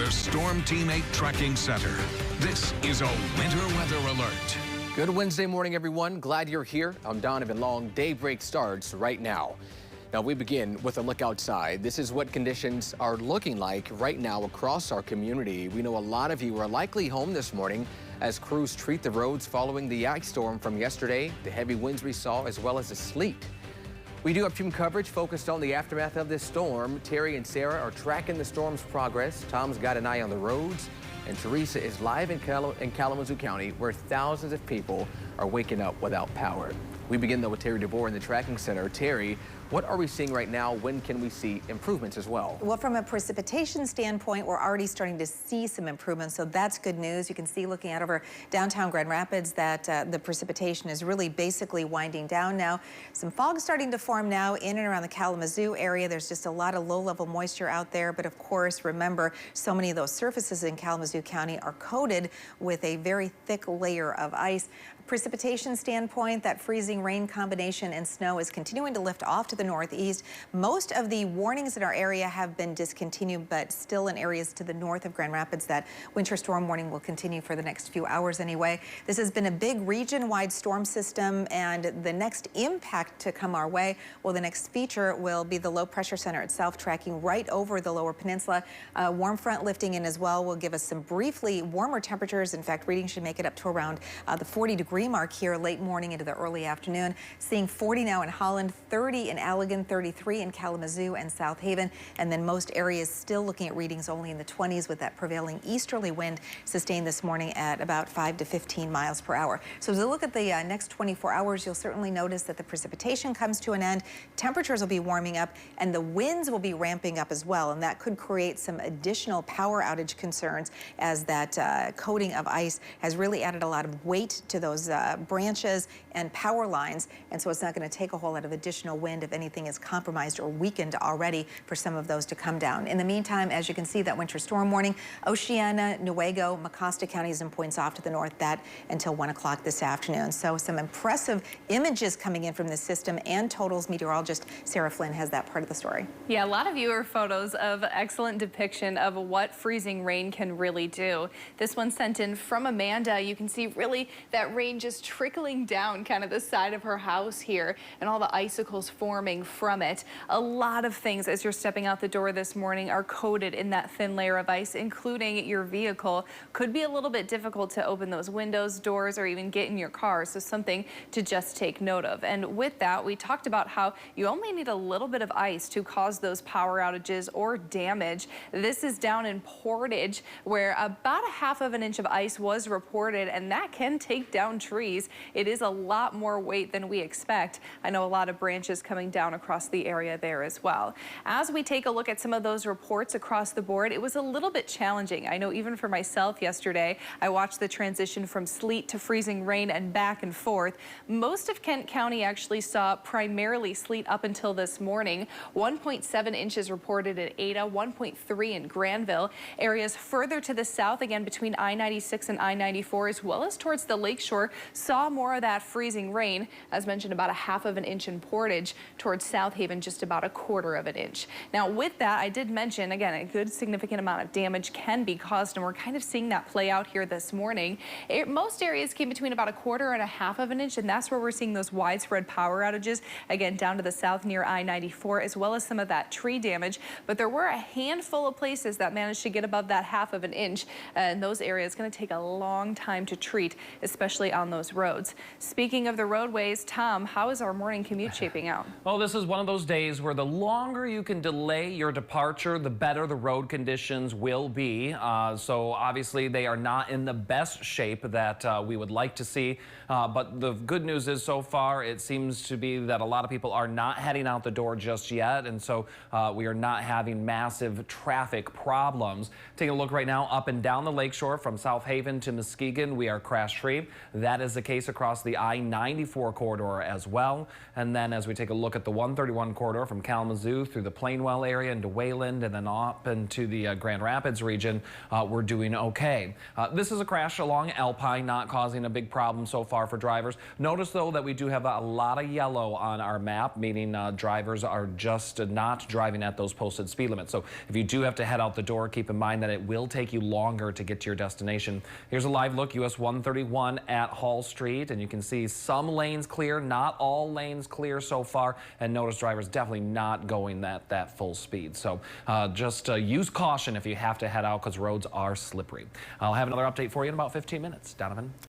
the Storm Team 8 Tracking Center. This is a winter weather alert. Good Wednesday morning, everyone. Glad you're here. I'm Donovan Long. Daybreak starts right now. Now we begin with a look outside. This is what conditions are looking like right now across our community. We know a lot of you are likely home this morning as crews treat the roads following the ice storm from yesterday, the heavy winds we saw, as well as the sleet. We do have team coverage focused on the aftermath of this storm. Terry and Sarah are tracking the storm's progress. Tom's got an eye on the roads. And Teresa is live in Kalamazoo County, where thousands of people are waking up without power. We begin, though, with Terry DeBoer in the tracking center. Terry, what are we seeing right now? When can we see improvements as well? Well, from a precipitation standpoint, we're already starting to see some improvements, so that's good news. You can see looking out over downtown Grand Rapids that the precipitation is really basically winding down now. Some fog starting to form now in and around the Kalamazoo area. There's just a lot of low-level moisture out there, but of course, remember, so many of those surfaces in Kalamazoo County are coated with a very thick layer of ice. Precipitation standpoint, that freezing rain combination and snow is continuing to lift off to the northeast. Most of the warnings in our area have been discontinued, but still in areas to the north of Grand Rapids, that winter storm warning will continue for the next few hours anyway. This has been a big region-wide storm system, and the next impact to come our way, well, the next feature will be the low pressure center itself tracking right over the lower peninsula. Warm front lifting in as well will give us some briefly warmer temperatures. In fact, readings should make it up to around the 40-degree mark here late morning into the early afternoon. Seeing 40 now in Holland, 30 in Allegan, 33 in Kalamazoo and South Haven, and then most areas still looking at readings only in the 20s with that prevailing easterly wind sustained this morning at about 5 to 15 miles per hour. So as we look at the next 24 hours, you'll certainly notice that the precipitation comes to an end, temperatures will be warming up, and the winds will be ramping up as well, and that could create some additional power outage concerns as that coating of ice has really added a lot of weight to those branches and power lines, and so it's not going to take a whole lot of additional wind if anything is compromised or weakened already for some of those to come down. In the meantime, as you can see, that winter storm warning, Oceana, Newaygo, Mecosta counties and points off to the north, that until 1 o'clock this afternoon. So some impressive images coming in from this system, and totals meteorologist Sarah Flynn has that part of the story. Yeah, a lot of viewer photos of excellent depiction of what freezing rain can really do. This one sent in from Amanda. You can see really that rain just trickling down kind of the side of her house here, and all the icicles forming from it. A lot of things as you're stepping out the door this morning are coated in that thin layer of ice, including your vehicle. Could be a little bit difficult to open those windows, doors, or even get in your car, so something to just take note of. And with that, we talked about how you only need a little bit of ice to cause those power outages or damage. This is down in Portage, where about a half of an inch of ice was reported, and that can take down trees. It is a lot more weight than we expect. I know a lot of branches coming down across the area there as well. As we take a look at some of those reports across the board, it was a little bit challenging. I know even for myself yesterday, I watched the transition from sleet to freezing rain and back and forth. Most of Kent County actually saw primarily sleet up until this morning. 1.7 inches reported at Ada, 1.3 in Granville. Areas further to the south, again between I-96 and I-94, as well as towards the lakeshore, saw more of that freezing rain. As mentioned, about a half of an inch in Portage. Towards South Haven, just about a quarter of an inch. Now with that, I did mention, again, a good significant amount of damage can be caused, and we're kind of seeing that play out here this morning. Most areas came between about a quarter and a half of an inch, and that's where we're seeing those widespread power outages, again, down to the south near I-94, as well as some of that tree damage. But there were a handful of places that managed to get above that half of an inch, and those areas going to take a long time to treat, especially on those roads. Speaking of the roadways, Tom, how is our morning commute shaping out? Well, this is one of those days where the longer you can delay your departure, the better the road conditions will be. So obviously they are not in the best shape that we would like to see. But the good news is so far it seems to be that a lot of people are not heading out the door just yet. And so we are not having massive traffic problems. Taking a look right now up and down the lakeshore from South Haven to Muskegon, we are crash-free. That is the case across the I-94 corridor as well. And then as we take a look at at the 131 corridor from Kalamazoo through the Plainwell area into Wayland and then up into the Grand Rapids region, we're doing okay. This is a crash along Alpine, not causing a big problem so far for drivers. Notice, though, that we do have a lot of yellow on our map, meaning drivers are just not driving at those posted speed limits. So if you do have to head out the door, keep in mind that it will take you longer to get to your destination. Here's a live look, US 131 at Hall Street, and you can see some lanes clear, not all lanes clear so far, and notice drivers definitely not going that full speed. So just use caution if you have to head out because roads are slippery. I'll have another update for you in about 15 minutes. Donovan?